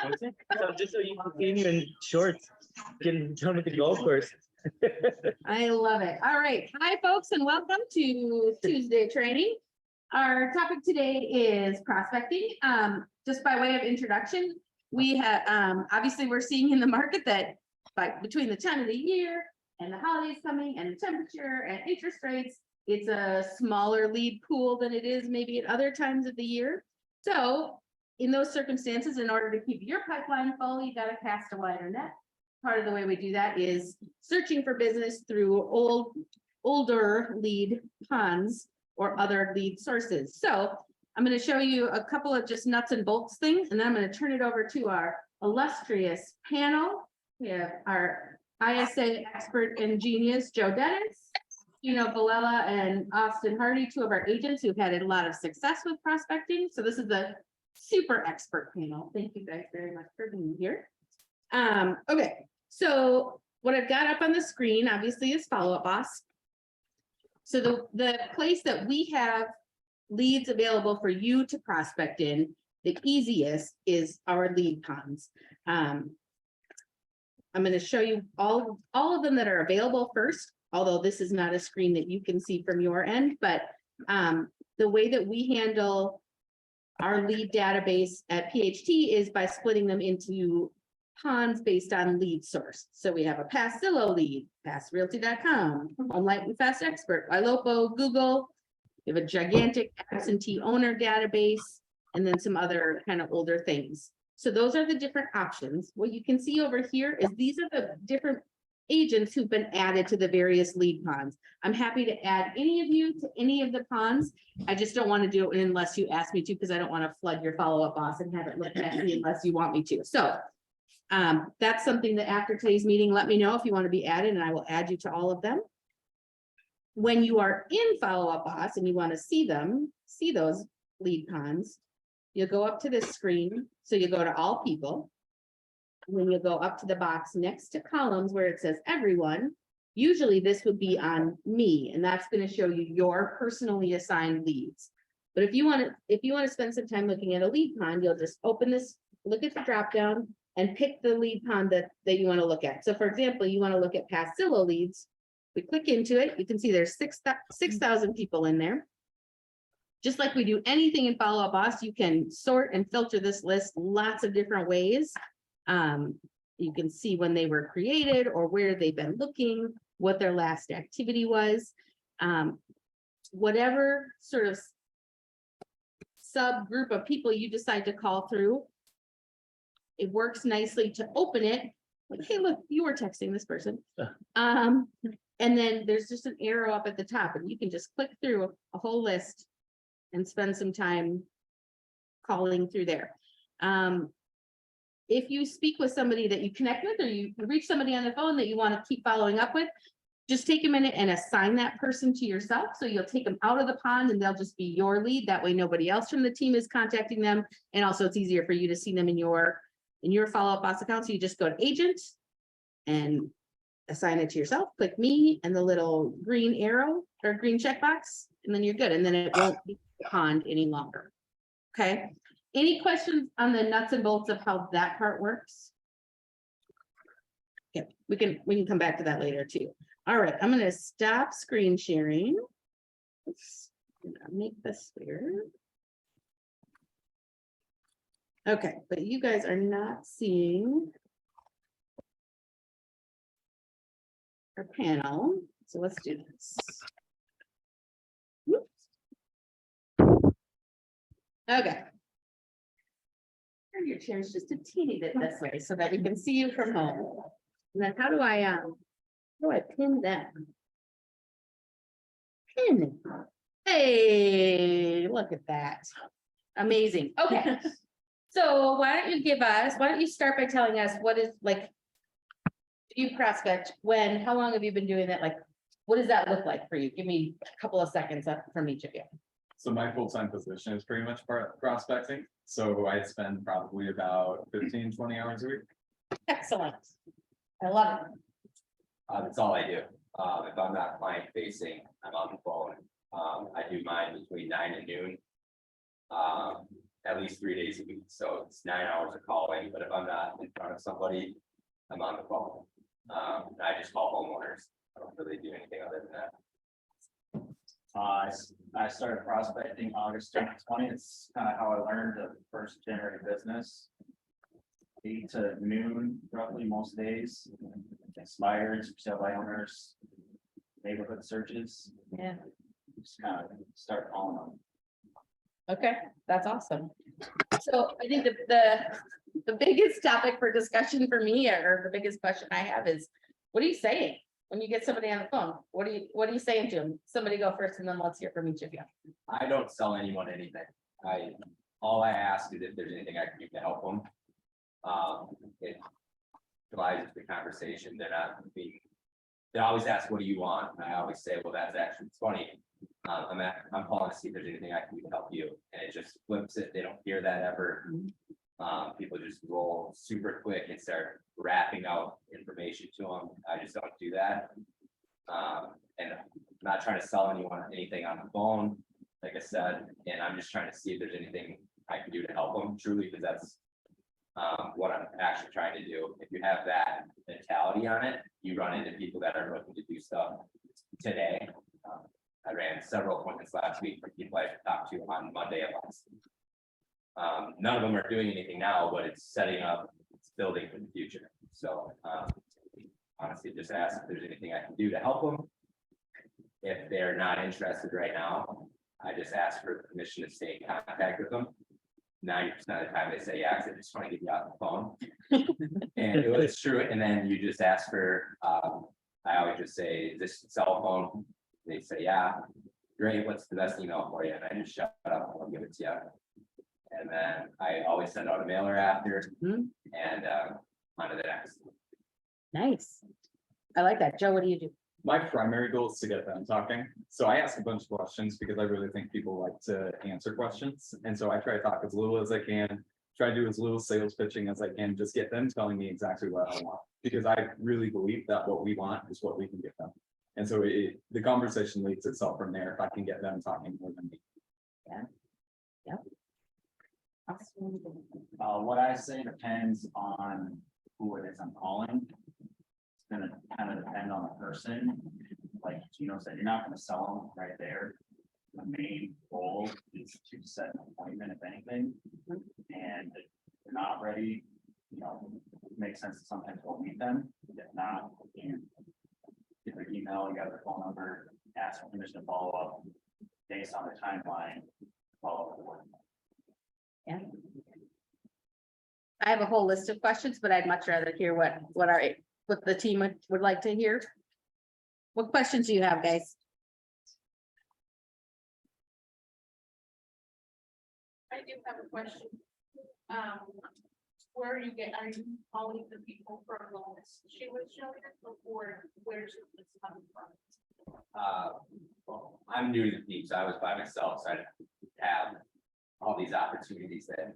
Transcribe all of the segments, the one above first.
So just so you can see me in shorts, you can tell me the golf course. I love it. All right. Hi, folks, and welcome to Tuesday training. Our topic today is prospecting. Just by way of introduction, we have obviously we're seeing in the market that between the time of the year and the holidays coming and the temperature and interest rates, it's a smaller lead pool than it is maybe at other times of the year. So in those circumstances, in order to keep your pipeline full, you got to cast a wider net. Part of the way we do that is searching for business through older lead ponds or other lead sources. So I'm going to show you a couple of just nuts and bolts things, and then I'm going to turn it over to our illustrious panel. We have our ISA expert and genius, Joe Dennis, Villela, and Austin Hardy, two of our agents who've had a lot of success with prospecting. So this is a super expert panel. Thank you guys very much for being here. Okay, so what I've got up on the screen, obviously, is Follow Up Boss. So the place that we have leads available for you to prospect in, the easiest is our lead ponds. I'm going to show you all of them that are available first, although this is not a screen that you can see from your end, but the way that we handle our lead database at PHT is by splitting them into ponds based on lead source. So we have a Past Zillow lead, PastRealty.com, Homelight and Fast Expert, Ylopo, Google. We have a gigantic absentee owner database, and then some other kind of older things. So those are the different options. What you can see over here is these are the different agents who've been added to the various lead ponds. I'm happy to add any of you to any of the ponds. I just don't want to do it unless you ask me to, because I don't want to flood your Follow Up Boss and have it look at me unless you want me to. So that's something that after today's meeting, let me know if you want to be added, and I will add you to all of them. When you are in Follow Up Boss and you want to see those lead ponds, you'll go up to this screen. So you go to All People. And then you'll go up to the box next to columns where it says Everyone. Usually this would be on me, and that's going to show you your personally assigned leads. But if you want to spend some time looking at a lead pond, you'll just open this, look at the drop down, and pick the lead pond that you want to look at. So for example, you want to look at Past Zillow leads. We click into it, you can see there's 6,000 people in there. Just like we do anything in Follow Up Boss, you can sort and filter this list lots of different ways. You can see when they were created or where they've been looking, what their last activity was. Whatever sort of subgroup of people you decide to call through, it works nicely to open it. Like, hey, look, you were texting this person. And then there's just an arrow up at the top, and you can just click through a whole list and spend some time calling through there. If you speak with somebody that you connect with, or you reach somebody on the phone that you want to keep following up with, just take a minute and assign that person to yourself. So you'll take them out of the pond and they'll just be your lead. That way nobody else from the team is contacting them. And also it's easier for you to see them in your Follow Up Boss account. So you just go to Agent and assign it to yourself, click me and the little green arrow or green checkbox, and then you're good. And then it won't be a pond any longer. Okay. Any questions on the nuts and bolts of how that part works? Yeah, we can come back to that later too. All right, I'm going to stop screen sharing. Let's make this clear. Okay, but you guys are not seeing our panel, so let's do this. Whoops. Okay. Turn your chairs just a teeny bit this way so that we can see you from home. And then how do I pin that? Pin. Hey, look at that. Amazing. Okay. So why don't you start by telling us what is like, do you prospect when, how long have you been doing that? Like, what does that look like for you? Give me a couple of seconds from each of you. So my full-time position is pretty much prospecting. So I spend probably about 15, 20 hours a week. Excellent. I love it. That's all I do. If I'm not client facing, I'm on the phone. I do mine between 9 and noon. at least 3 days a week, so it's 9 hours of calling, but if I'm not in front of somebody, I'm on the phone. And I just call homeowners, I don't really do anything other than that. I started prospecting August 2020. It's kind of how I learned the first generating business. 8 to noon roughly most days. Expireds, sale by owners, neighborhood searches, Yeah, just kind of start calling them. okay, that's awesome. So I think the biggest topic for discussion for me, or the biggest question I have is, what are you saying? When you get somebody on the phone, what are you saying to them? Somebody go first and then let's hear from each of you. I don't sell anyone anything. All I ask is if there's anything I can do to help them. It divides the conversation. They always ask, what do you want? And I always say, well, that's actually funny. I'm calling to see if there's anything I can do to help you. And it just flips it. They don't hear that ever. People just roll super quick and start wrapping out information to them. I just don't do that. And I'm not trying to sell anyone anything on the phone, like I said, and I'm just trying to see if there's anything I can do to help them truly, because that's what I'm actually trying to do. If you have that mentality on it, you run into people that are looking to do stuff today. I ran several appointments last week for people I talked to on Monday of last week. None of them are doing anything now, but it's setting up, it's building for the future. So honestly, just ask if there's anything I can do to help them. If they're not interested right now, I just ask for permission to stay in contact with them. 90% of the time they say yes, I just want to get you off the phone. And it's true. And then you just ask for, I always just say, is this cell phone? They say, yeah. Great, what's the best email for you? And I just shut up, I'll give it to you. And then I always send out a mailer after and on to the next. Nice. I like that. Joe, what do you do? My primary goal is to get them talking. So I ask a bunch of questions because I really think people like to answer questions. And so I try to talk as little as I can, try to do as little sales pitching as I can, just get them telling me exactly what I want. Because I really believe that what we want is what we can get them. And so the conversation leads itself from there if I can get them talking more than me. What I say depends on who it is I'm calling. It's gonna kind of depend on the person. Like Gino said, you're not gonna sell them right there. The main goal is to set an appointment, if anything. And if they're not ready, it makes sense to sometimes go meet them. If not, you can get their email, you got their phone number, ask for permission to follow up based on the timeline. Follow up. Yeah. I have a whole list of questions, but I'd much rather hear what the team would like to hear. What questions do you have, guys? I do have a question. Are you calling the people from Lois? She was showing it before, where's this coming from? Well, I'm new to the team, so I was by myself, so I didn't have all these opportunities that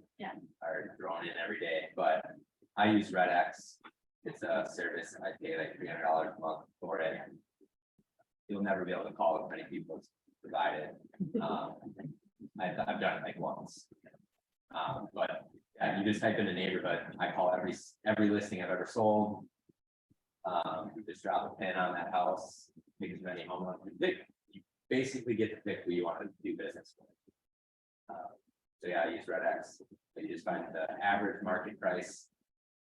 are thrown in every day, but I use Red X. It's a service I pay like $300 a month for it. You'll never be able to call as many people as provided. I've done it like once. But you just type in the neighborhood, I call every listing I've ever sold. Just drop a pin on that house, make as many homeowners. You basically get to pick who you want to do business with. So yeah, I use Red X. You just find the average market price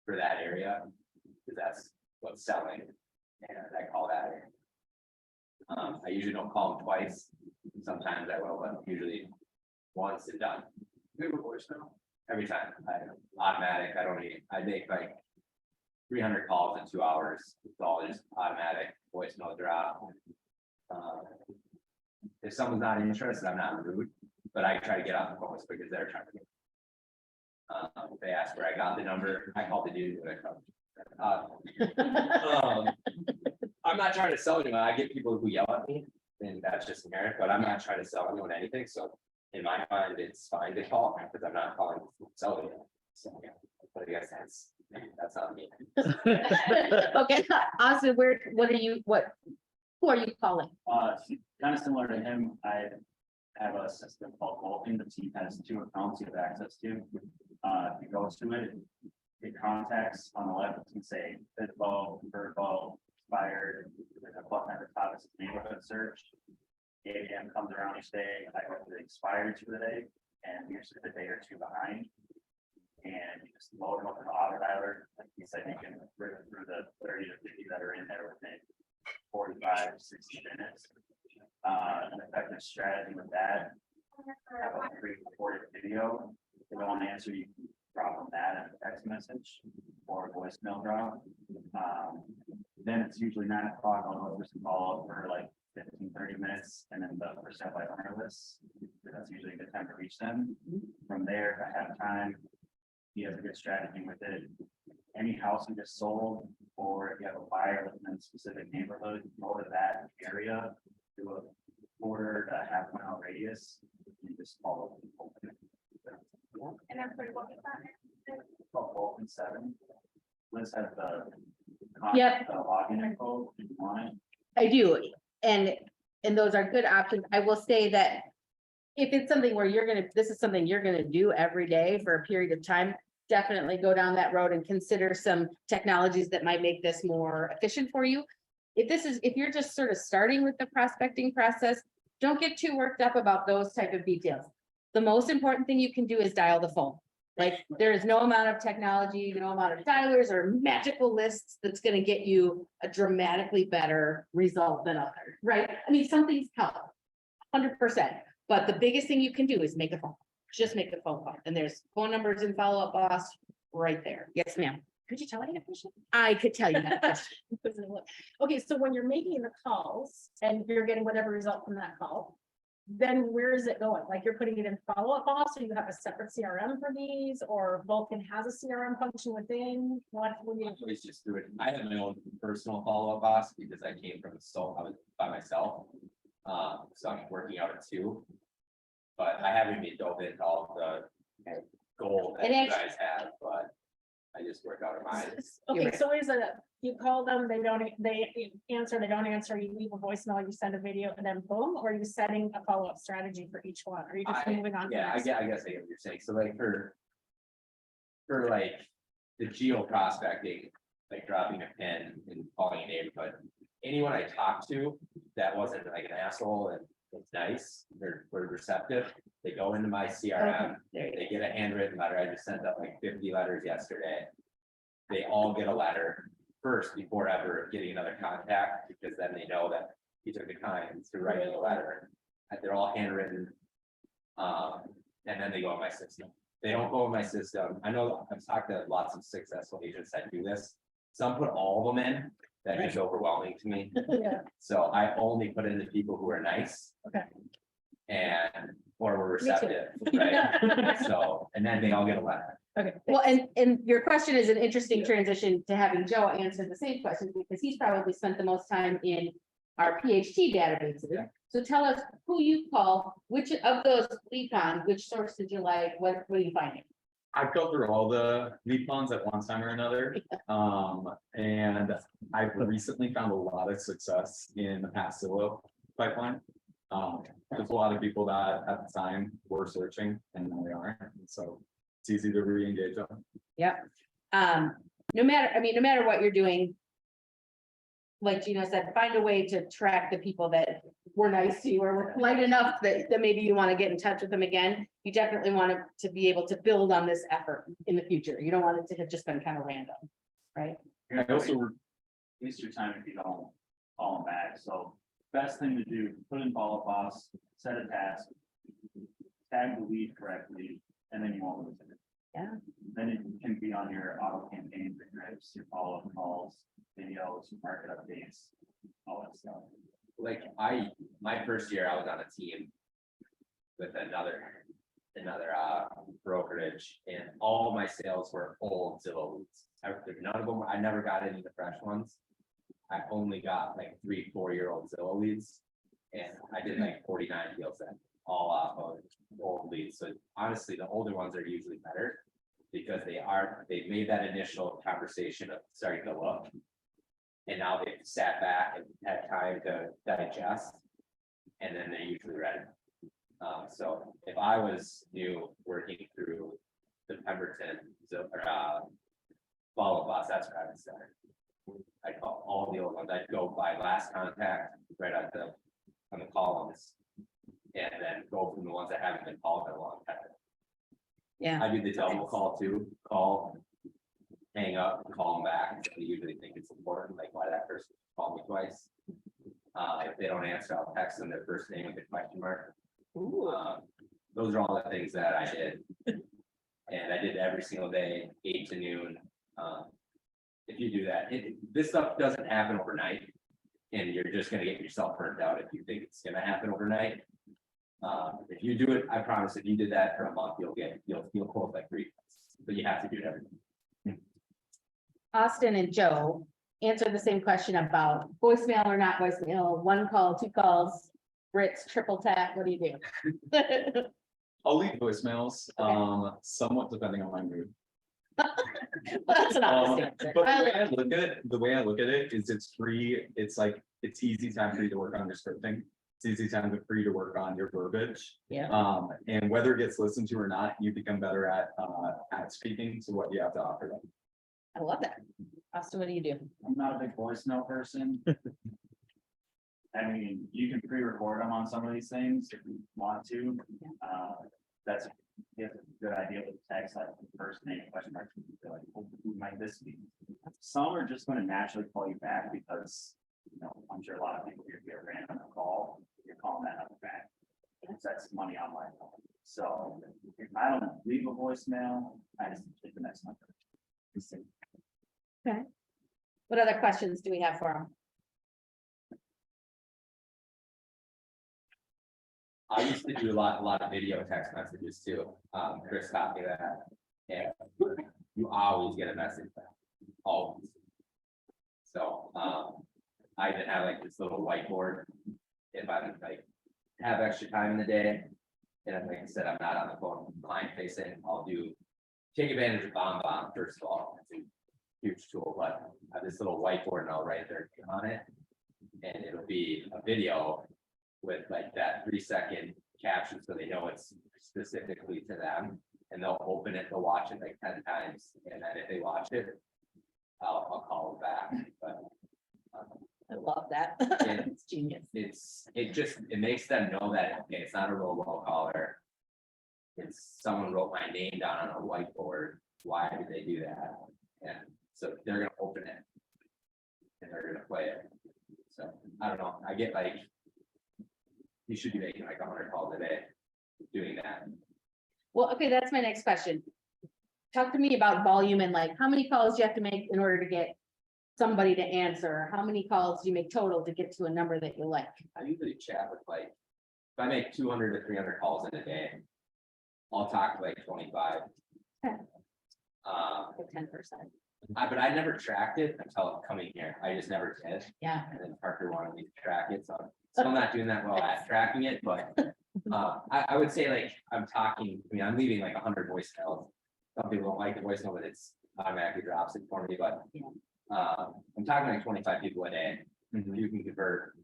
for that area, because that's what's selling, and I call that. I usually don't call them twice. Sometimes I will, but usually once and done. Every time, automatic. I make like 300 calls in 2 hours. It's all just automatic voicemail drop. If someone's not interested, I'm not rude, but I try to get off the phone because they're trying to get. They ask where I got the number, I called the dude. I'm not trying to sell anyone. I get people who yell at me, and that's just inherent, but I'm not trying to sell anyone anything. So in my mind, it's fine to call because I'm not calling to sell anyone. So yeah, but I guess that's on me. Okay, Austin, who are you calling? Kind of similar to him, I have a system called Vulcan. The team has 2 accounts you have access to. If you go to it, it contacts on the left, it can say football, verbal, expired, there's a button at the top, it's neighborhood search. 8 AM comes around each day, I go to the expired for the day, and usually the day or 2 behind. And you just load them up in the auto dialer, like you said, you can rip through the 30 to 50 that are in there within 45, 60 minutes. An effective strategy with that, have a pre-recorded video, if they don't want to answer, you can drop them that in a text message or a voicemail drop. Then it's usually 9 o'clock, I'll go through some follow-up for like 15, 30 minutes, and then the percent by wireless. That's usually a good time to reach them. From there, if I have time, he has a good strategy with it. Any house you just sold, or if you have a buyer within a specific neighborhood, go to that area, do a quarter to half-mile radius, and just follow people. And I'm pretty well with that. Called Vulcan 7. Liz has the. Yep. The login info, if you want it. I do, and those are good options. I will say that if it's something where this is something you're gonna do every day for a period of time, definitely go down that road and consider some technologies that might make this more efficient for you. If you're just sort of starting with the prospecting process, don't get too worked up about those type of details. The most important thing you can do is dial the phone. Like, there is no amount of technology, no amount of dialers or magical lists that's gonna get you a dramatically better result than others, right? I mean, some things help, 100%, but the biggest thing you can do is make a phone. Just make the phone call, and there's phone numbers and follow-up boss right there. Yes, ma'am. Could you tell me a question? I could tell you that. Okay, so when you're making the calls and you're getting whatever result from that call, then where is it going? Like, you're putting it in follow-up boss, so you have a separate CRM for these, or Vulcan has a CRM function within? What would you? Always just do it. I have my own personal follow-up boss because I came from the soul, I was by myself. So I'm working out at 2. But I haven't even dove into all the goal that And you actually- guys have, but I just work out of mine. Okay, so is it, you call them, they don't answer, you leave a voicemail, you send a video, and then boom, or are you setting a follow-up strategy for each one? Or are you just moving on? to the Yeah, I next? guess I get what you're saying. So like for like the geo prospecting, like dropping a pin and calling a neighborhood, anyone I talked to that wasn't like an asshole and was nice, we're receptive, they go into my CRM, they get a handwritten letter. I just sent out like 50 letters yesterday. They all get a letter first before ever getting another contact, because then they know that he took the time to write in the letter. And they're all handwritten. And then they go in my system. They don't go in my system. I know I've talked to lots of successful agents that do this. Some put all of them in. That is overwhelming to me. Yeah. So I only put in the people who are nice. Okay. And, or were receptive, right? So, and then they all get a letter. Okay. Well, and your question is an interesting transition to having Joe answer the same question, because he's probably spent the most time in our PHT databases. Yeah. So tell us who you call, which of those lead cons, which source did you like, what are you finding? I've go through all the lead funds at one time or another. And I've recently found a lot of success in the Pastillo pipeline. There's a lot of people that at the time were searching and now they aren't, and so it's easy to re-engage them. Yep. No matter what you're doing, like Gino said, find a way to track the people that were nice to you or were polite enough that maybe you want to get in touch with them again. You definitely want to be able to build on this effort in the future. You don't want it to have just been kind of random, right? I also, Waste your time if you don't call them back, so best thing to do, put in follow-up boss, set a task. Tag the lead correctly, and then you won't lose it. Yeah. Then it can be on your auto campaigns, your drips, your follow-up calls, videos, market updates, all that stuff. Like my first year, I was on a team with another brokerage, and all my sales were old Zillow leads. None of them, I never got any of the fresh ones. I only got like 3-4-year-old Zillow leads, and I did like 49 deals then, all off of old leads. So honestly, the older ones are usually better because they've made that initial conversation of starting to look. And now they've sat back and had time to digest, and then they're usually ready. So if I was new working through the Pemberton, follow bus, that's what I would say. I'd call all the old ones, I'd go by last contact, right on the columns. And then go from the ones that haven't been called in a long time. Yeah, I do the double call too, call, hang up, call them back. They usually think it's important, like why that person called me twice. If they don't answer, I'll text them their first name with a question mark. Those are all the things that I did. And I did every single day, 8 to noon. If you do that, this stuff doesn't happen overnight. And you're just gonna get yourself burned out if you think it's gonna happen overnight. If you do it, I promise, if you did that for a month, you'll close like 3 months, but you have to do it every month. Austin and Joe answered the same question about voicemail or not voicemail, 1 call, 2 calls, Brits, triple tap, what do you do? I'll leave voicemails, somewhat depending on my mood. Well, that's an honest answer. But I the way like- I look at it is it's free, it's like, it's easy time for you to work on your scripting. It's easy time for you to work on your verbiage. Yeah, And whether it gets listened to or not, you become better at speaking to what you have to offer them. I love that. Austin, what do you do? I'm not a big voicemail person. I mean, you can pre-record them on some of these things if you want to. That's a good idea with text, like first name, question mark, you're like, who might this be? Some are just gonna naturally call you back because, you know, I'm sure a lot of people here get a random call, you're calling that number back. That's money on my phone. So if I don't leave a voicemail, I just take the next number. What other questions do we have for them? I used to do a lot of video text messages too. Chris taught me that. And you always get a message back, always. So, I even have like this little whiteboard. If I like have extra time in the day. And like I said, I'm not on the phone, client facing, I'll take advantage of BombBomb first of all. It's a huge tool, but I have this little whiteboard and I'll write their name on it. And it'll be a video with like that 3-second caption, so they know it's specifically to them. And they'll open it, they'll watch it like 10 times, and then if they watch it, I'll call them back, but. I love that. Yeah. It's genius. It makes them know that, okay, it's not a robocaller. It's someone wrote my name down on a whiteboard, why did they do that? And so they're gonna open it. And they're gonna play it, so, I don't know, I get like. You should be making like 100 calls a day, doing that. Well, okay, that's my next question. Talk to me about volume and like, how many calls do you have to make in order to get somebody to answer? How many calls do you make total to get to a number that you like? I usually chat with like, if I make 200 to 300 calls in a day, I'll talk to like 25. Okay. 10%. But I never tracked it until coming here. I just never did. Yeah. And then Parker wanted me to track it, so I'm not doing that well at tracking it, but I would say like, I'm leaving like 100 voicemails. Some people don't like the voicemail, but it's automatically drops it for me, but Yeah. I'm talking like 25 people a day. You can convert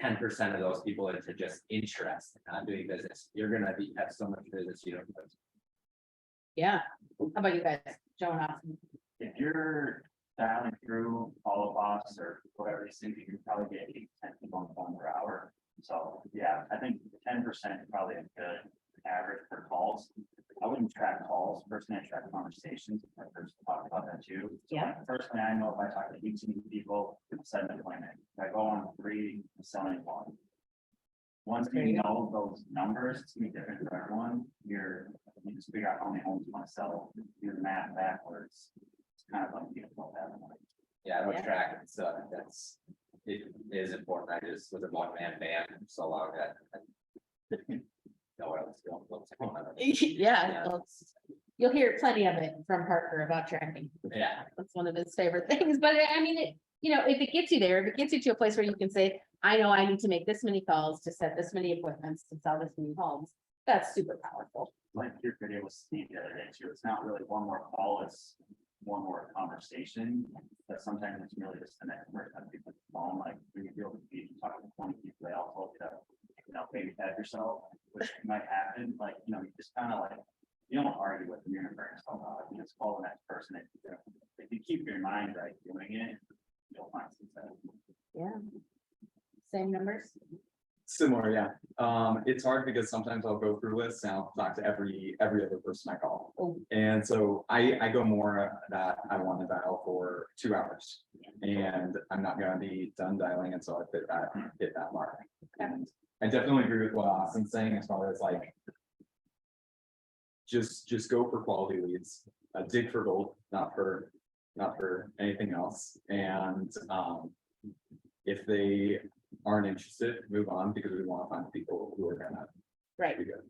10% of those people into just interest, not doing business. You're gonna have so much business you don't know. Yeah. How about you guys? Joe and Austin? If you're dialing through all of us or whatever these things, you can probably get 8 to 10 people on the phone per hour. So, yeah, I think 10% is probably a good average for calls. I wouldn't track calls, personally, I track conversations. I first talked about that too. So, Yeah. personally, I know if I talk to 18 people, set an appointment. If I go on 3, I'm selling 1. Once you know those numbers, it's gonna be different for everyone. You just figure out how many homes you want to sell, do the math backwards. It's kind of like, you know, Yeah, I don't Yeah. track it, so it is important. I just was a one-man band for so long that. Know what I was doing. What's going on. Yeah, well, you'll hear plenty of it from Parker about tracking. Yeah, That's one of his favorite things, but I mean, if it gets you there, if it gets you to a place where you can say, I know I need to make this many calls to set this many appointments to sell this many homes, that's super powerful. like your video with Steve the other day too. It's not really one more call, it's one more conversation. But sometimes it's really just the next person on people's phone, like when you deal with people, talking to 20 people, they all told you that, you know, maybe have yourself. which might happen, like, you know, you just kind of like, you don't argue with them, you're gonna bring yourself out, you just call the next person. If you keep your mind right doing it, you'll find success. Yeah. Same numbers? Similar, yeah. It's hard because sometimes I'll go through lists and I'll talk to every other person I call. Oh. And so I go more that I want to dial for 2 hours. And I'm not gonna be done dialing until I hit that mark. And I definitely agree with what Austin's saying as far as like. Just go for quality leads, dig for gold, not for anything else. And if they aren't interested, move on, because we want to find people who are gonna Right. be good.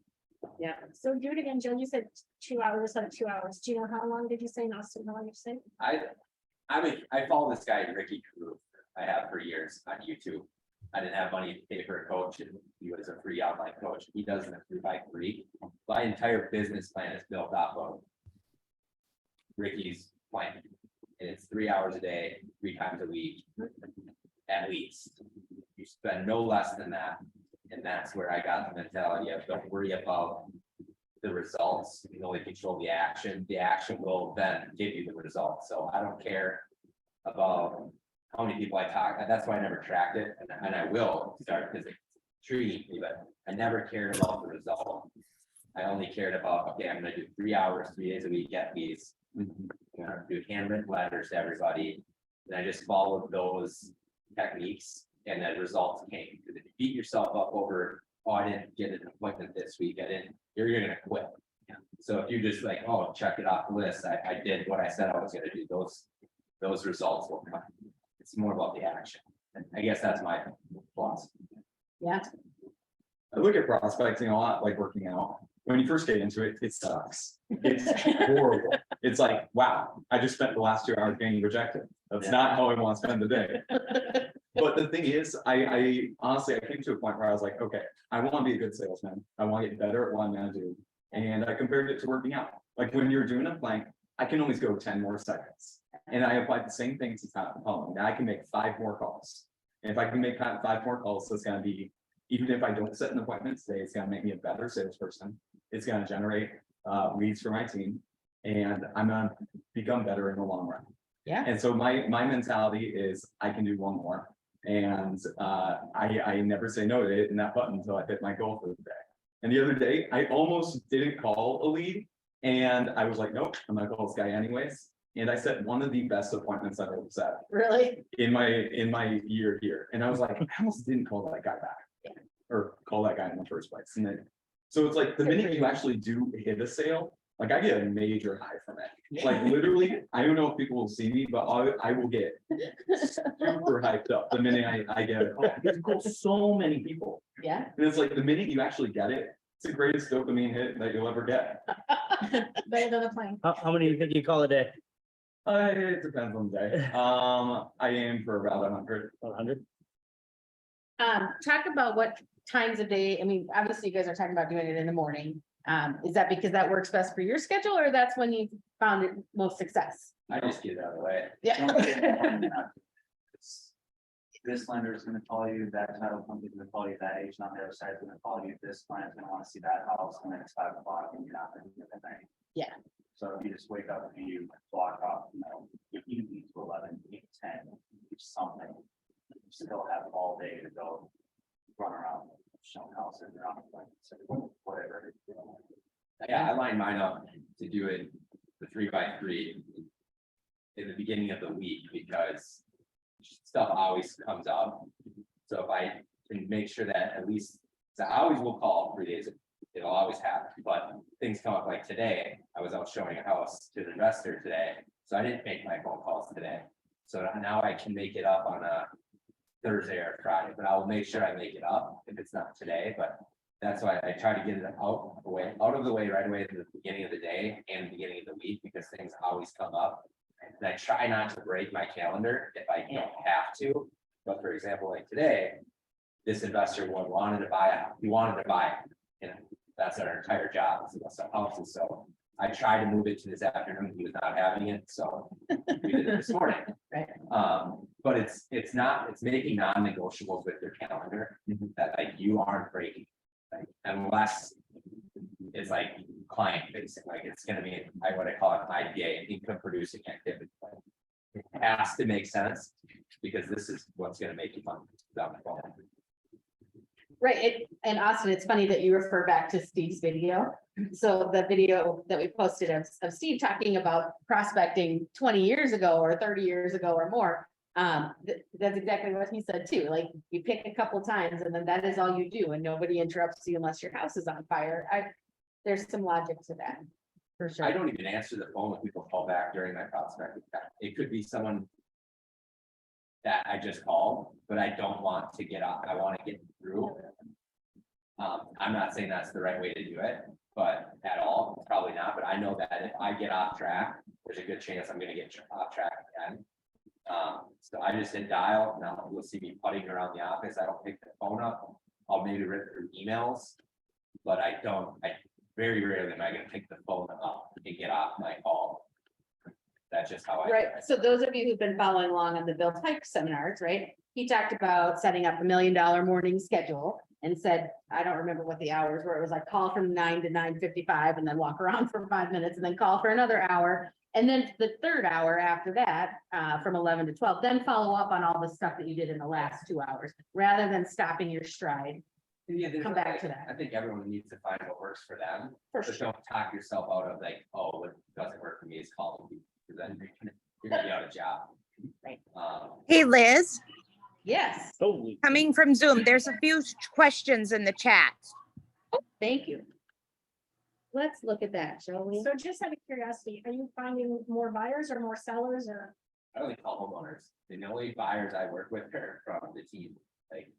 Yeah. So do it again, Jill, you said 2 hours, out of 2 hours. Do you know how long did you say, in Austin, how long did you say? I follow this guy, Ricky Crew, I have for years on YouTube. I didn't have money to pay for a coach, and he was a free online coach. He does it in a 3x3. My entire business plan is built off of Ricky's plan. And it's 3 hours a day, 3 times a week. At least. You spend no less than that. And that's where I got the mentality of don't worry about the results, you can only control the action. The action will then give you the results. So I don't care about how many people I talk, that's why I never tracked it, and I will start, because it's intriguing me, but I never cared about the result. I only cared about, okay, I'm gonna do 3 hours, 3 days a week at least. I'm gonna do handwritten letters to everybody, and I just followed those techniques, and the results came. Because if you beat yourself up over, oh, I didn't get an appointment this week, you're gonna quit. So if you just like, oh, check it off the list, I did what I said I was gonna do, those results will come. It's more about the action. And I guess that's my philosophy. Yeah. I look at prospecting a lot, like working out. When you first get into it, it sucks. It's horrible. It's like, wow, I just spent the last 2 hours getting rejected. That's not how I want to spend the day. But the thing is, I honestly, I came to a point where I was like, okay, I want to be a good salesman. I want to get better at what I'm gonna do. And I compared it to working out. Like when you're doing a plank, I can always go 10 more seconds. And I applied the same thing to top calling. Now I can make 5 more calls. And if I can make 5 more calls, that's gonna be, even if I don't set an appointment today, it's gonna make me a better salesperson. It's gonna generate leads for my team. And I'm gonna become better in the long run. Yeah. And so my mentality is I can do 1 more. And I never say no to hitting that button until I hit my goal for the day. And the other day, I almost didn't call a lead. And I was like, nope, I'm gonna call this guy anyways. And I set one of the best appointments I've ever set Really? in my year here. And I was like, I almost didn't call that guy back. Or call that guy in the first place. And then, so it's like the minute you actually do hit a sale, like I get a major high from it. Like literally, I don't know if people will see me, but I will get super hyped up the minute I get a call. Because I call so many people. Yeah. And it's like the minute you actually get it, it's the greatest dopamine hit that you'll ever get. Better than a plane. How many do you think you call a day? It depends on the day. I aim for about 100. 100? Talk about what times of day, I mean, obviously you guys are talking about doing it in the morning. Is that because that works best for your schedule, or that's when you found it most success? I just get it out of the way. Yeah. This lender is gonna call you, that title company is gonna call you, that agent on the other side is gonna call you, this client's gonna wanna see that house, and then it's 5 o'clock and you're not gonna do anything. Yeah. So if you just wake up and you block off, your evening to 11, 8, 10, do something. You still have all day to go run around, showing houses around, whatever. Yeah, I line mine up to do it the 3x3 in the beginning of the week, because stuff always comes up. So if I can make sure that at least, so I always will call 3 days, it'll always happen, but things come up like today. I was out showing a house to an investor today, so I didn't make my phone calls today. So now I can make it up on a Thursday or Friday, but I will make sure I make it up if it's not today, but that's why I try to get it out of the way right away at the beginning of the day and the beginning of the week, because things always come up. And I try not to break my calendar if I don't have to. But for example, like today, this investor wanted to buy it. He wanted to buy it. You know, that's our entire job, is to sell houses. So I tried to move it to this afternoon. He was not having it, so we did it this morning. Right. But it's making non-negotiables with your calendar that like you aren't breaking. Like unless it's like client facing, like it's gonna be, what I call it, IPA, income producing activity. It has to make sense, because this is what's gonna make you fun. down the road. Right, and Austin, it's funny that you refer back to Steve's video. So the video that we posted of Steve talking about prospecting 20 years ago or 30 years ago or more. That's exactly what he said too, like you pick a couple times and then that is all you do and nobody interrupts you unless your house is on fire. There's some logic to that. For I sure. don't even answer the phone when people call back during my prospecting time. It could be someone that I just called, but I don't want to get off. I want to get through. I'm not saying that's the right way to do it, but at all, probably not. But I know that if I get off track, there's a good chance I'm gonna get off track again. So I just hit dial. Now you'll see me putting around the office. I don't pick the phone up. I'll maybe rip through emails, but I very rarely am I gonna pick the phone up and get off my call. That's just how I. Right, so those of you who've been following along on the Bill Pike seminars, right? He talked about setting up $1 million morning schedule and said, I don't remember what the hours were. It was like call from 9 to 9:55 and then walk around for 5 minutes and then call for another hour. And then the third hour after that, from 11 to 12, then follow up on all the stuff that you did in the last 2 hours, rather than stopping your stride. Yeah, there's Come no- back to that. I think everyone needs to find what works for them. For But sure. don't talk yourself out of like, oh, what doesn't work for me is calling me, because then you're gonna be out of job. Right. Hey Liz, Yes, Holy. coming from Zoom, there's a few questions in the chat. thank you. Let's look at that, shall we? So just out of curiosity, are you finding more buyers or more sellers or? I only call homeowners. The only buyers I work with are from the team, like.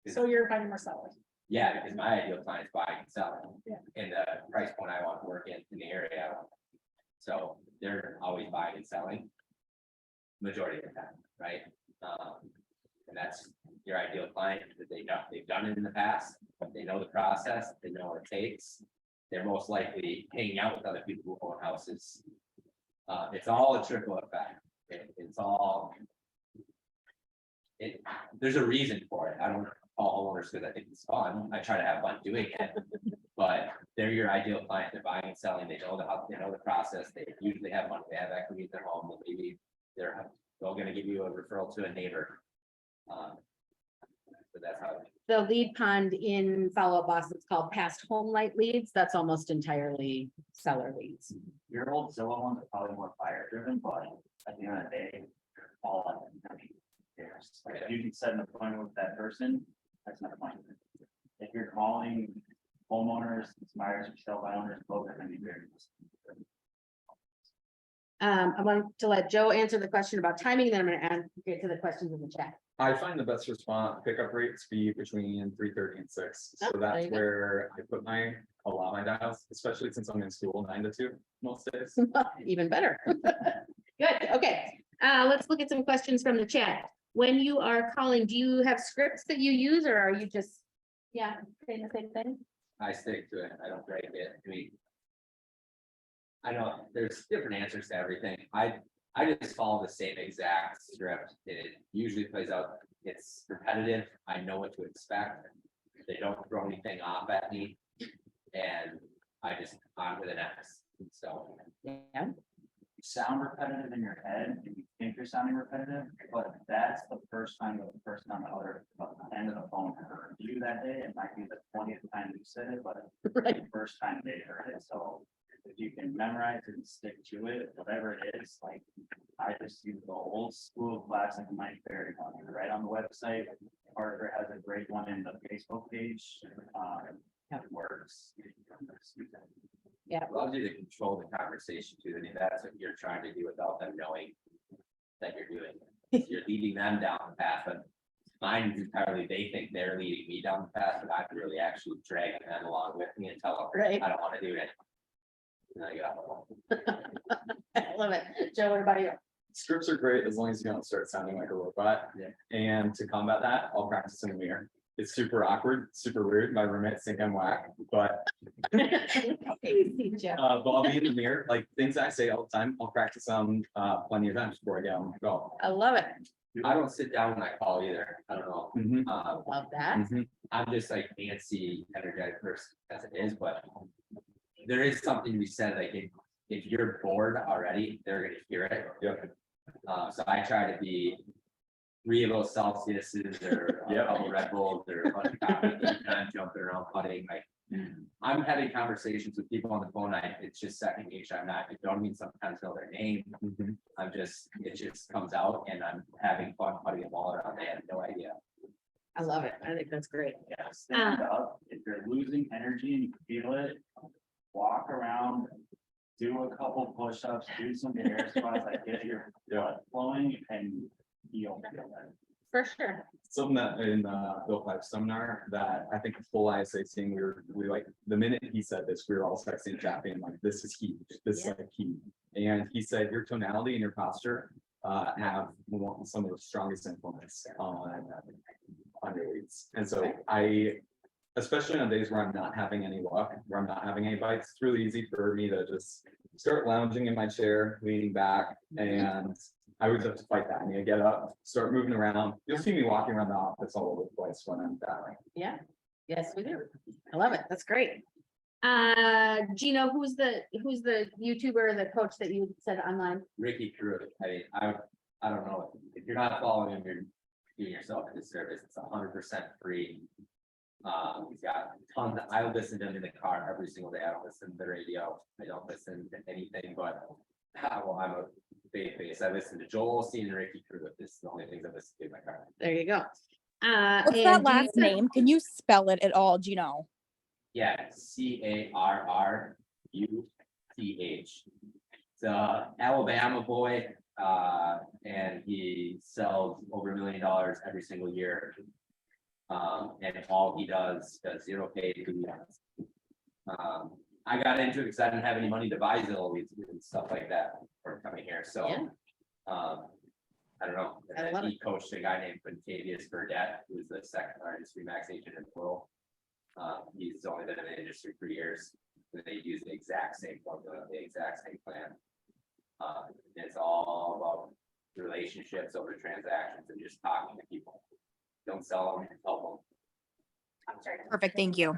So you're finding more sellers? Yeah, because my ideal client is buying and selling. Yeah. And the price point I want to work in the area. So they're always buying and selling. Majority of the time, right? And that's your ideal client, that they've done it in the past, they know the process, they know what it takes. They're most likely hanging out with other people who own houses. It's all a trickle effect. It's all. There's a reason for it. I don't call homeowners because I think it's fun. I try to have fun doing it. But they're your ideal client. They're buying and selling. They know the process. They usually have money. They have equity in their home. Maybe they're gonna give you a referral to a neighbor. But that's how. The lead pond in Follow Up Boss, it's called past home light leads. That's almost entirely seller leads. Your old Zillow ones are probably more fire driven, but at the end of the day, all on the money. There's, like, if you can set an appointment with that person, that's an appointment. If you're calling homeowners, buyers, or sell by owners, both are gonna be very. I want to let Joe answer the question about timing, then I'm gonna get to the questions in the chat. I find the best response pickup rates be between 3:30 and 6. Oh, So there that's you go. where I put a lot of my dials, especially since I'm in school 9 to 2 most days. Even better. Good, okay. Let's look at some questions from the chat. When you are calling, do you have scripts that you use or are you just, yeah, saying the same thing? I stick to it. I don't break it. I mean. I know there's different answers to everything. I just follow the same exact script. It usually plays out. It's repetitive. I know what to expect. They don't throw anything off at me. And I just on to the next. So Yeah, You sound repetitive in your head and you think you're sounding repetitive, but that's the first time the person on the other end of the phone heard you that day. It might be the 20th time you said it, but right. the first time they heard it. So if you can memorize it and stick to it, whatever it is, like I just use the old school classic Mike Berry one, right on the website. Parker has a great one in the Facebook page. It works. Yeah, allows you to control the conversation too. I mean, that's what you're trying to do without them knowing that you're doing it. You're leading them down the path, but mine is entirely, they think they're leading me down the path, but I'm really actually dragging them along with me and tell them, right. I don't want to do it. And I get off the phone. I love it. Joe, what about you? Scripts are great as long as you don't start sounding like a robot. Yeah. And to combat that, I'll practice in the mirror. It's super awkward, super weird. My roommates think I'm whack, but Easy, Jeff. but I'll be in the mirror, like things I say all the time. I'll practice them plenty of times before I get on the go. I love it. I don't sit down when I call either. I don't know. Mhm, Love that. mhm. I'm just like fancy, energetic person as it is, but there is something we said, like, if you're bored already, they're gonna hear it. Yep. So I try to be 3 of those Celsiuses or a Yep. couple Red Bulls or a bunch of coffee, and I'm jumping around putting, like, I'm having conversations with people on the phone. It's just second nature. I'm not, I don't mean sometimes know their name. Mhm. It just comes out and I'm having fun putting a ball around. They have no idea. I love it. I think that's great. Yeah, stand up, if you're losing energy and you feel it, walk around, do a couple push-ups, do some air squats, like get your blood flowing and you'll feel that. For sure. Something that in Bill Pipe's seminar that I think the full ISA thing, we like, the minute he said this, we were all texting chatting like, this is huge, this is like key. And he said your tonality and your posture have some of the strongest influence on your leads. And so especially on days where I'm not having any luck, where I'm not having any bites, it's really easy for me to just start lounging in my chair, leaning back, and I would have to fight that. I need to get up, start moving around. You'll see me walking around the office all over the place when I'm battling. Yeah. Yes, we do. I love it. That's great. Gino, who's the YouTuber, the coach that you said online? Ricky Carew, I mean, I don't know, if you're not following him, you're doing yourself a disservice. It's 100% free. He's got tons. I listen to him in the car every single day. I don't listen to the radio. I don't listen to anything but, well, I'm a big face. I listen to Joel Osteen and Ricky Carew. This is the only things I listen to in my car. There you go. What's and that do last you- name? Can you spell it at all? Do you know? Yeah, Carruth. It's a Alabama boy, and he sells over $1 million every single year. And all he does 0 paid. I got into it because I didn't have any money to buy Zillow leads and stuff like that for coming here, so. Yeah. I don't know, I and love then he coached a guy named Quintavious Burdett, who's the second largest Remax agent in the world. He's only been in the industry for years, and they use the exact same formula, the exact same plan. It's all about relationships over transactions and just talking to people. Don't sell them, help Perfect. Thank you.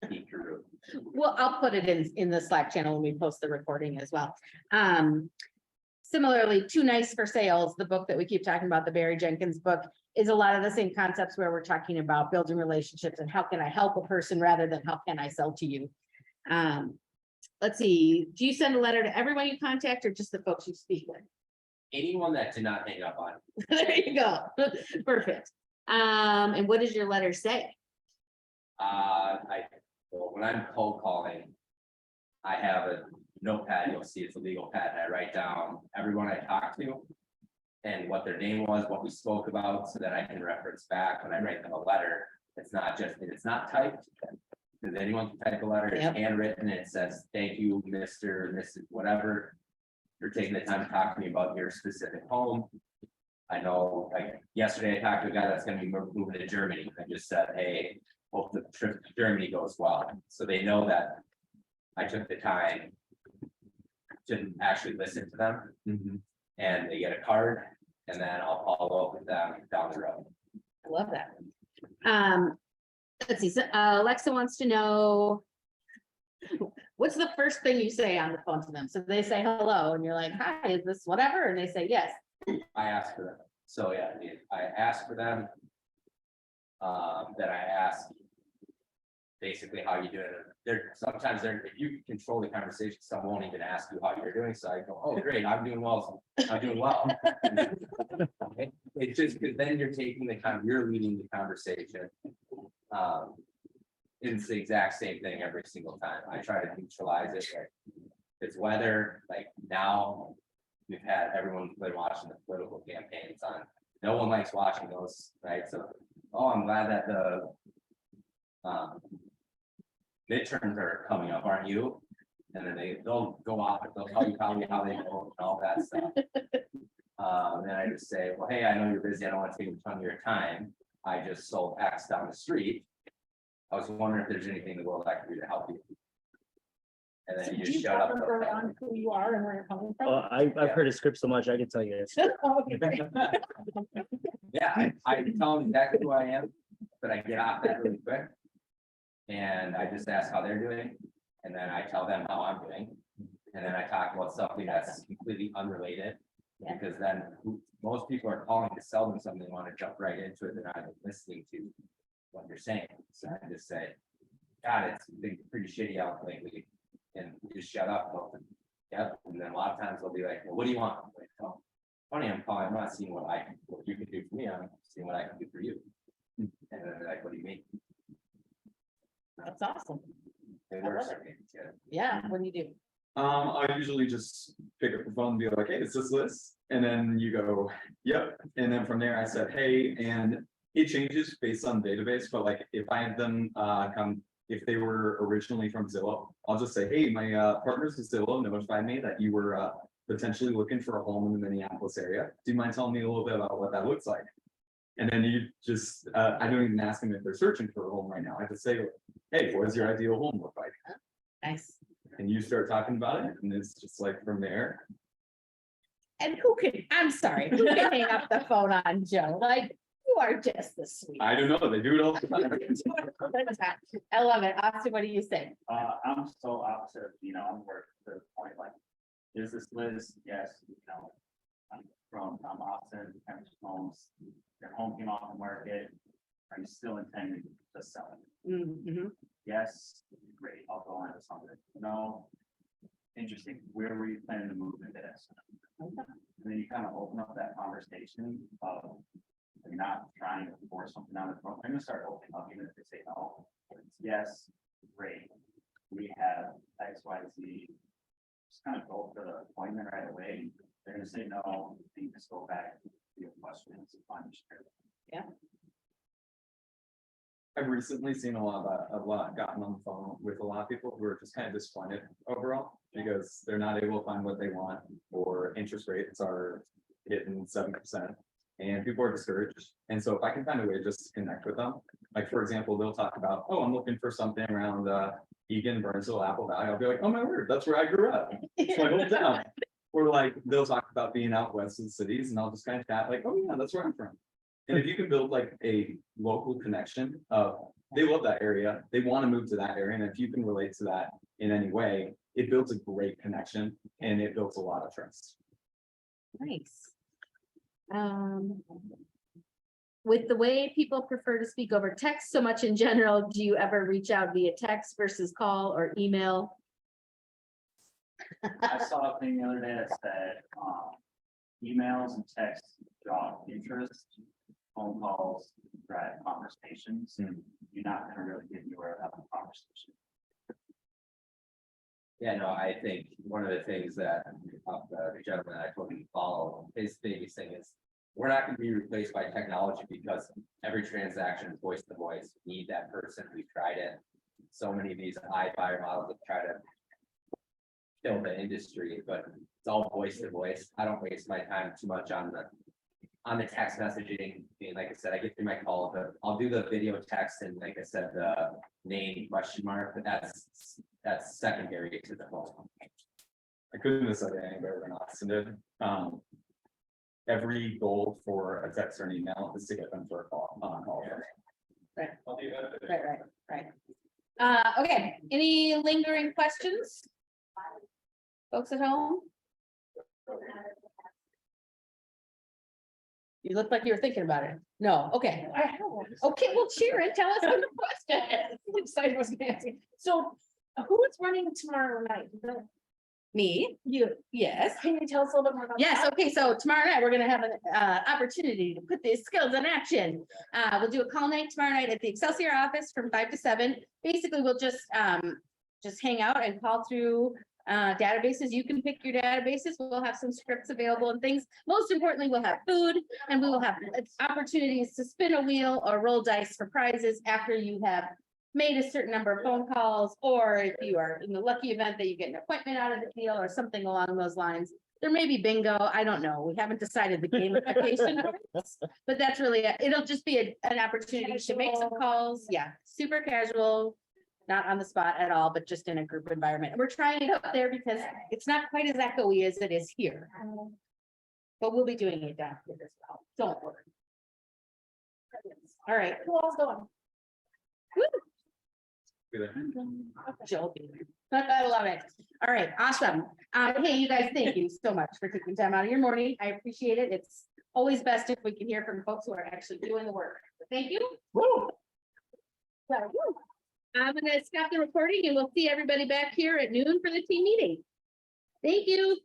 them. Keep your root. Well, I'll put it in the Slack channel when we post the recording as well. Similarly, Too Nice for Sales, the book that we keep talking about, the Barry Jenkins book, is a lot of the same concepts where we're talking about building relationships and how can I help a person rather than how can I sell to you. Let's see, do you send a letter to everyone you contact or just the folks you speak with? Anyone that did not hang up on, There you go. Perfect. And what does your letter say? well, when I'm cold calling, I have a notepad, you'll see it's a legal pad, and I write down everyone I talked to and what their name was, what we spoke about, so that I can reference back when I write them a letter. It's not typed, because anyone can type a letter, it's Yep. handwritten, and it says, thank you, Mr. and Mrs. whatever. You're taking the time to talk to me about your specific home. I know, like, yesterday I talked to a guy that's gonna be moving to Germany. I just said, hey, hope the trip to Germany goes well. So they know that I took the time to actually listen to them, Mhm. and they get a card, and then I'll follow up with them down the road. I love that. Let's see, so Alexa wants to know. What's the first thing you say on the phone to them? So they say hello and you're like, hi, is this whatever? And they say yes. I ask for them. So yeah, I ask for them. Then I ask basically how you doing. Sometimes if you control the conversation, someone won't even ask you how you're doing. So I go, oh, great, I'm doing well. I'm doing well. It's just because then you're taking the time, you're leading the conversation. It's the exact same thing every single time. I try to neutralize it. Like, it's weather, like now we've had everyone's been watching the political campaigns on. No one likes watching those, right? So, oh, I'm glad that the midterms are coming up, aren't you? And then they'll go off, they'll tell you how they vote and all that stuff. And then I just say, well, hey, I know you're busy. I don't want to take a ton of your time. I just sold X down the street. I was wondering if there's anything in the world I can do to help you. And So then you do just you shut up. tell them early on who you are and where you're coming from? I've heard his script so much, I can tell you this. Oh, okay. Yeah, I tell them exactly who I am, but I get off that really quick. And I just ask how they're doing, and then I tell them how I'm doing. And then I talk about something that's completely unrelated. Yeah. Because then most people are calling to sell them something, they want to jump right into it, they're not even listening to what you're saying. So I just say, God, it's been pretty shitty out lately, and just shut up. Yep, and then a lot of times they'll be like, well, what do you want? I'm like, "Oh, funny, I'm calling, I'm not seeing what you can do for me, I'm seeing what I can do for you." And then they're like, what do you mean? That's awesome. It I works love for me, yeah. Yeah, what do you do? I usually just pick up the phone and be like, hey, is this Liz? And then you go, yep. And then from there I said, hey, and it changes based on database, but like if I have them if they were originally from Zillow, I'll just say, hey, my partners at Zillow notified me that you were potentially looking for a home in the Minneapolis area. Do you mind telling me a little bit about what that looks like? And then you just, I don't even ask them if they're searching for a home right now. I just say, hey, what does your ideal home look like? Nice. And you start talking about it, and it's just like from there. And who can, I'm sorry, who can hang up the phone on Joe? Like, you are just the sweet. I don't know, they do it all the time. I love it. Austin, what do you say? I'm so opposite, I'm where the point, like, is this Liz? Yes, I'm Austin, Heritage Homes, your home came off the market. Are you still intending to sell it? Mhm. Yes, great, I'll go on to something. No. Interesting, where were you planning to move into this? And then you kind of open up that conversation of, you're not trying to force something down the throat. I'm gonna start opening up, even if they say no. Yes, great. We have X, Y, Z. Just kind of go for the appointment right away. They're gonna say no, then you just go back to your questions. And find your I've recently seen a lot gotten on the phone with a lot of people who are just kind of disappointed overall because they're not able to find what they want, or interest rates are hitting 7%. And people are discouraged. And so if I can find a way just to connect with them, like for example, they'll talk about, oh, I'm looking for something around Eagan, Burnsville, Apple Valley. I'll be like, oh my word, that's where I grew up. It's my hometown. Or like they'll talk about being out west of the cities, and I'll just kind of chat like, oh yeah, that's where I'm from. And if you can build like a local connection they love that area, they want to move to that area, and if you can relate to that in any way, it builds a great connection and it builds a lot of trust. Nice. With the way people prefer to speak over text so much in general, do you ever reach out via text versus call or email? I saw a thing the other day that said, emails and texts draw interest, phone calls, drive conversations. You're not gonna really get anywhere without a conversation. Yeah, no, I think one of the things that the gentleman I told you to follow, his biggest thing is, we're not gonna be replaced by technology because every transaction is voice to voice. We need that person. We tried it. So many of these iBuyer models that try to kill the industry, but it's all voice to voice. I don't waste my time too much on the text messaging. And like I said, I get through my call, but I'll do the video text and like I said, the name question mark, but that's secondary to the phone. I couldn't have said it any better than Austin did. Every goal for a text or an email is to get them for a call. Right, okay, any lingering questions? Folks at home? You look like you were thinking about it. No, okay. Okay, well, Sharon, tell us what the question is. I'm excited what's gonna ask you. So who is running tomorrow night? Me? You, Yes. can you tell us a little bit more about? Yes, that? okay, so tomorrow night, we're gonna have an opportunity to put these skills in action. We'll do a call night tomorrow night at the Excelsior office from 5 to 7. Basically, we'll just hang out and call through databases. You can pick your databases. We'll have some scripts available and things. Most importantly, we'll have food, and we will have opportunities to spin a wheel or roll dice for prizes after you have made a certain number of phone calls, or if you are in the lucky event that you get an appointment out of the deal or something along those lines. There may be bingo, I don't know. We haven't decided the gamification. But that's really, it'll just be an opportunity to make some calls. Yeah, super casual. Not on the spot at all, but just in a group environment. And we're trying it up there because it's not quite as echoey as it is here. But we'll be doing it down here as well. Don't worry. All right. Who else going? Joking. I love it. All right, awesome. Hey, you guys, thank you so much for taking time out of your morning. I appreciate it. It's always best if we can hear from folks who are actually doing the work. Thank you. Yeah, I'm gonna stop the recording and we'll see everybody back here at noon for the team meeting. Thank you.